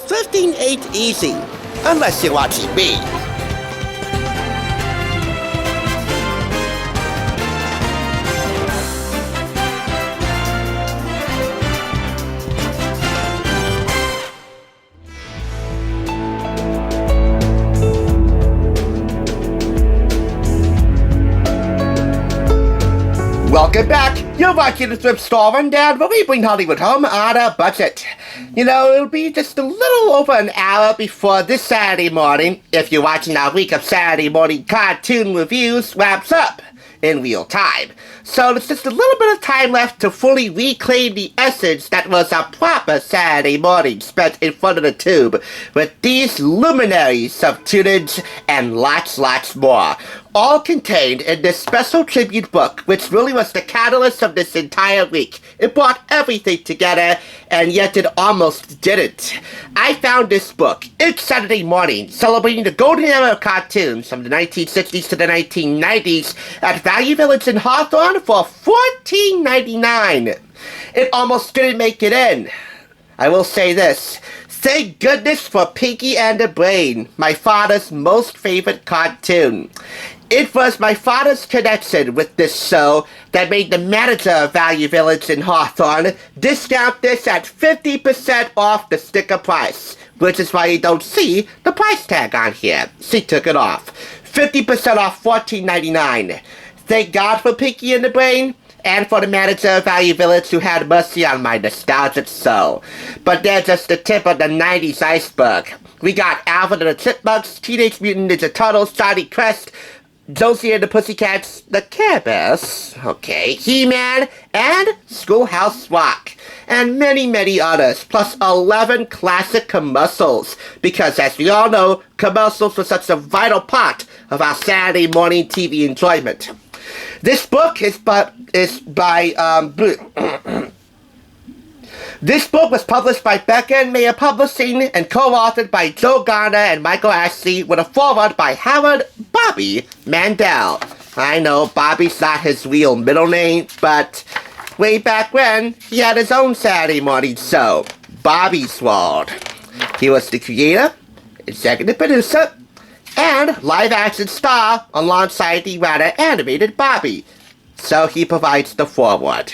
thrifting ain't easy, unless you're watching me. Welcome back. You're watching the Thrift Store Rundown, where we bring Hollywood home on a budget. You know, it'll be just a little over an hour before this Saturday morning, if you're watching our week of Saturday morning cartoon reviews, wraps up in real time. So there's just a little bit of time left to fully reclaim the essence that was a proper Saturday morning spent in front of the tube with these luminaries of tunage and lots more. All contained in this special tribute book, which really was the catalyst of this entire week. It brought everything together, and yet it almost didn't. I found this book each Saturday morning, celebrating the golden era of cartoons from the 1960s to the 1990s at Value Village in Hawthorne for $14.99. It almost didn't make it in. I will say this. Thank goodness for Pinky and the Brain, my father's most favorite cartoon. It was my father's connection with this show that made the manager of Value Village in Hawthorne discount this at 50% off the sticker price, which is why you don't see the price tag on here. She took it off. 50% off $14.99. Thank God for Pinky and the Brain, and for the manager of Value Village who had mercy on my nostalgic soul. But they're just the tip of the 90s iceberg. We got Alvin and the Chipmunks, Teenage Mutant Ninja Turtles, Johnny Quest, Josie and the Pussycats, the Care Bears, okay, He-Man, and Schoolhouse Rock, and many others, plus 11 classic commercials, because as we all know, commercials were such a vital part of our Saturday morning TV enjoyment. This book This book was published by Becca and Mayer Publishing and co-authored by Joe Garner and Michael Ashley with a foreword by Howard Bobby Mandel. I know Bobby's not his real middle name, but way back when, he had his own Saturday morning show, Bobby's World. He was the creator, executive producer, and live-action star alongside the rather animated Bobby. So he provides the foreword.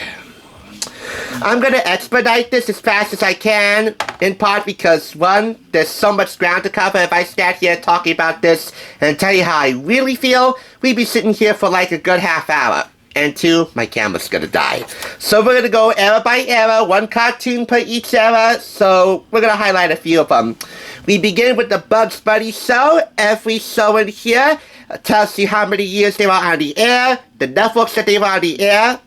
I'm going to expedite this as fast as I can, in part because, one, there's so much ground to cover. If I stand here talking about this and tell you how I really feel, we'd be sitting here for like a good half hour. And two, my camera's going to die. So we're going to go era by era, one cartoon per each era, so we're going to highlight a few of them. We begin with the Bugs Bunny show. Every show in here tells you how many years they were on the air, the networks that they were on the air,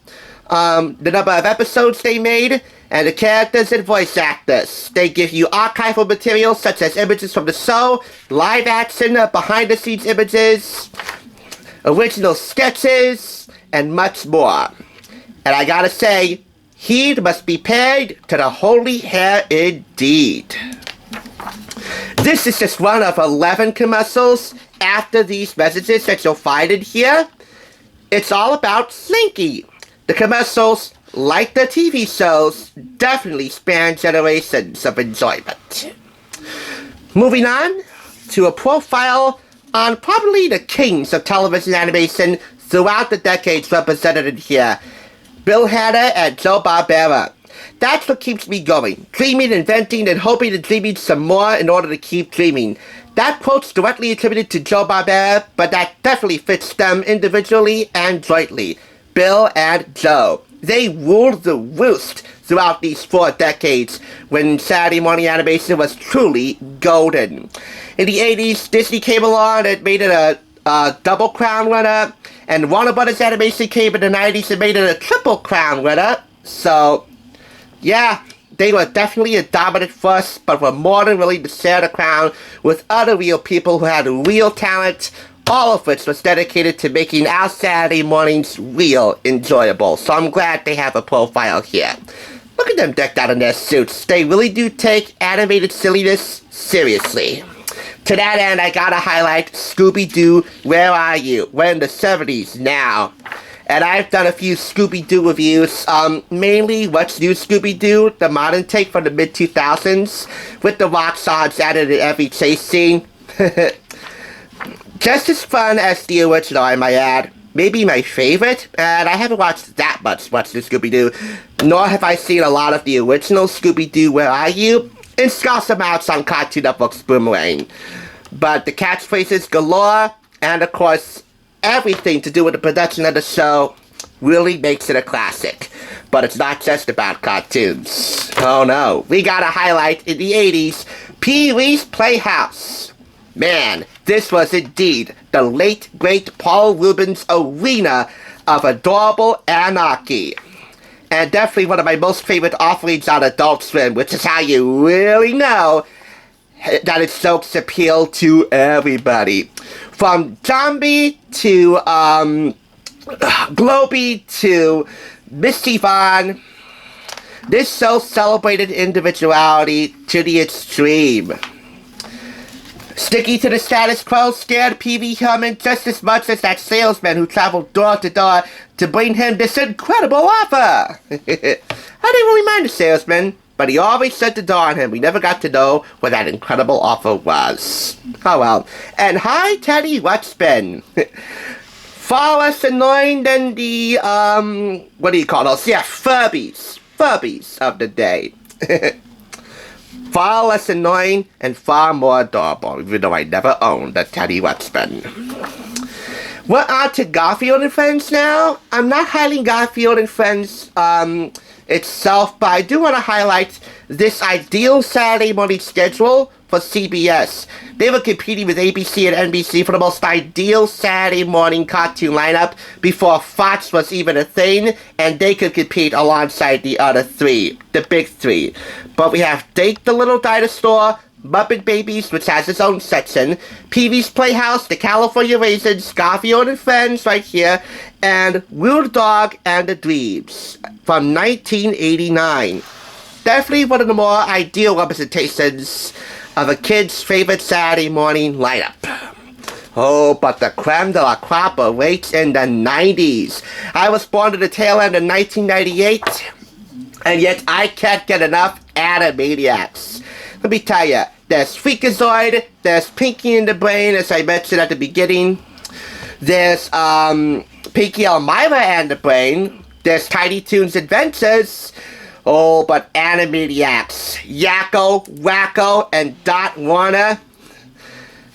the number of episodes they made, and the characters and voice actors. They give you archival material such as images from the show, live action, behind-the-scenes images, original sketches, and much more. And I gotta say, heed must be paid to the holy hair indeed. This is just one of 11 commercials after these messages that you'll find in here. It's all about Slinky. The commercials, like the TV shows, definitely span generations of enjoyment. Moving on to a profile on probably the kings of television animation throughout the decades represented in here, Bill Hanna and Joe Barbera. That's what keeps me going, dreaming, inventing, and hoping and dreaming some more in order to keep dreaming. That quote's directly attributed to Joe Barbera, but that definitely fits them individually and jointly. Bill and Joe. They ruled the roost throughout these 4 decades when Saturday morning animation was truly golden. In the 80s, Disney came along and made it a double crown winner, and Warner Brothers Animation came in the 90s and made it a triple crown winner. So, yeah, they were definitely a dominant force, but were more than willing to share the crown with other real people who had real talent, all of which was dedicated to making our Saturday mornings real enjoyable. So I'm glad they have a profile here. Look at them decked out in their suits. They really do take animated silliness seriously. To that end, I gotta highlight Scooby-Doo, Where Are You? We're in the 70s now. And I've done a few Scooby-Doo reviews, mainly What's New Scooby-Doo, the modern take from the mid-2000s, with the rock songs added in every chase scene. Just as fun as the original, I might add. Maybe my favorite, and I haven't watched that much What's New Scooby-Doo, nor have I seen a lot of the original Scooby-Doo Where Are You? In scarce amounts on Cartoon Network's Boomerang. But the catchphrases galore, and of course, everything to do with the production of the show really makes it a classic. But it's not just about cartoons. Oh no, we got a highlight in the 80s, Pee-wee's Playhouse. Man, this was indeed the late, great Paul Reubens' arena of adorable anarchy. And definitely one of my most favorite offerings on Adult Swim, which is how you really know that its jokes appeal to everybody. From Zombie to Globey to Misty Vaughn, this show celebrated individuality to the extreme. Sticky to the status quo scared Pee-wee Herman just as much as that salesman who traveled door to door to bring him this incredible offer. I didn't really mind the salesman, but he always set the door on him. We never got to know what that incredible offer was. Oh well. And hi, Teddy Ruxpin. Far less annoying than the, what do you call those? Yeah, Furbies. Furbies of the day. Far less annoying and far more adorable, even though I never owned a Teddy Ruxpin. We're on to Garfield and Friends now. I'm not highlighting Garfield and Friends itself, but I do want to highlight this ideal Saturday morning schedule for CBS. They were competing with ABC and NBC for the most ideal Saturday morning cartoon lineup before Fox was even a thing, and they could compete alongside the other three, the big three. But we have Dake the Little Dinosaur, Muppet Babies, which has its own section, Pee-wee's Playhouse, The California Raisins, Garfield and Friends right here, and Weird Dog and the Dweebs from 1989. Definitely one of the more ideal representations of a kid's favorite Saturday morning lineup. Oh, but the creme de la crop awaits in the 90s. I was born to the tail end of 1998, and yet I can't get enough Animaniacs. Let me tell you, there's Freakazoid, there's Pinky and the Brain, as I mentioned at the beginning. There's Pinky, Elmira and the Brain. There's Tiny Toons Adventures. Oh, but Animaniacs, Yakko, Wacko, and Dot Warner,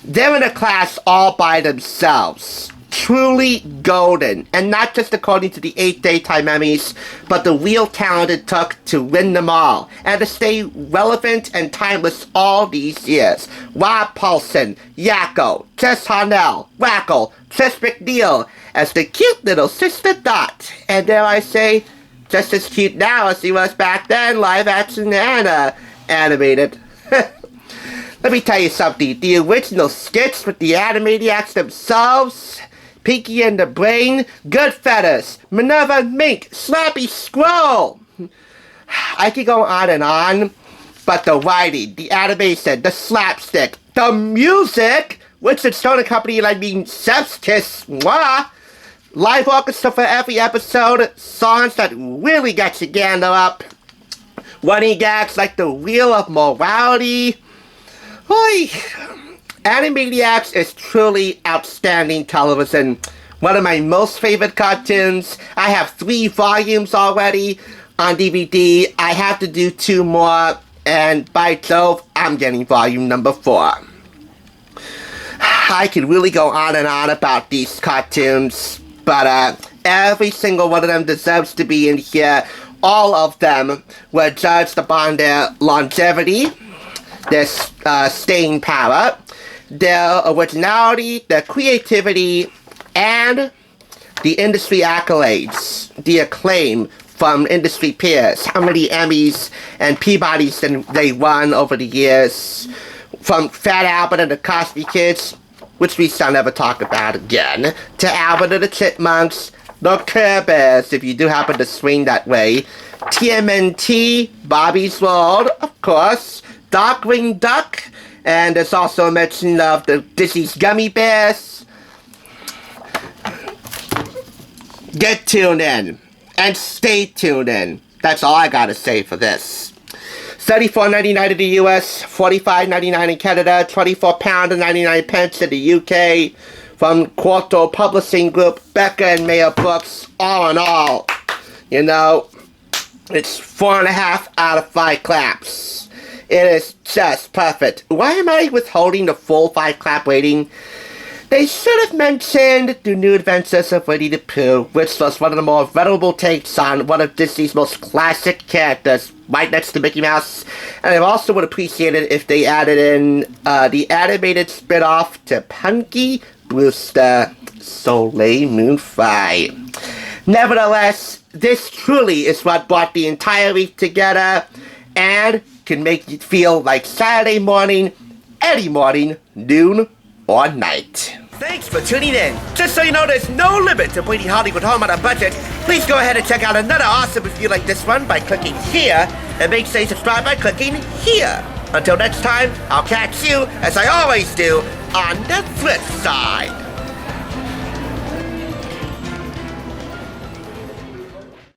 they're in a class all by themselves. Truly golden, and not just according to the 8 Daytime Emmys, but the real talent it took to win them all, and to stay relevant and timeless all these years. Rob Paulson, Yakko, Tess Harnell, Wacko, Tess McNeil, as the cute little sister Dot, and dare I say, just as cute now as he was back then, live action and animated. Let me tell you something, the original skits with the Animaniacs themselves, Pinky and the Brain, Goodfellas, Minerva Mink, Slappy Squirrel. I could go on and on, but the writing, the animation, the slapstick, the music, which is shown accompanied, I mean, Chef's Kiss, mwah, live orchestra for every episode, songs that really get you gander up, running gags like the Wheel of Morality. Oy. Animaniacs is truly outstanding television. One of my most favorite cartoons. I have 3 volumes already on DVD. I have to do 2 more, and by Jove, I'm getting volume number 4. I could really go on and on about these cartoons, but every single one of them deserves to be in here. All of them were judged upon their longevity, their staying power, their originality, their creativity, and the industry accolades, the acclaim from industry peers. How many Emmys and Peabodys they won over the years, from Fat Albert and the Cosby Kids, which we shall never talk about again, to Albert and the Chipmunks, the Care Bears, if you do happen to swing that way, TMNT, Bobby's World, of course, Darkwing Duck, and there's also a mention of the Disney's Gummy Bears. get tuned in. And stay tuned in. That's all I gotta say for this. $34.99 in the US, $45.99 in Canada, £24.99 in the UK. From Quarto Publishing Group, Becca and Mayer Books, all in all. You know, it's 4.5 out of 5 claps. It is just perfect. Why am I withholding the full 5 clap rating? They should have mentioned The New Adventures of Winnie the Pooh, which was one of the more venerable takes on one of Disney's most classic characters, right next to Mickey Mouse. And I also would appreciate it if they added in the animated spin-off to Punky Brewster Soleil Moon Frye. Nevertheless, this truly is what brought the entire week together and can make you feel like Saturday morning, any morning, noon, or night. Thanks for tuning in. Just so you know, there's no limit to bringing Hollywood home on a budget. Please go ahead and check out another awesome review like this one by clicking here, and make sure you subscribe by clicking here. Until next time, I'll catch you, as I always do, on the flip side.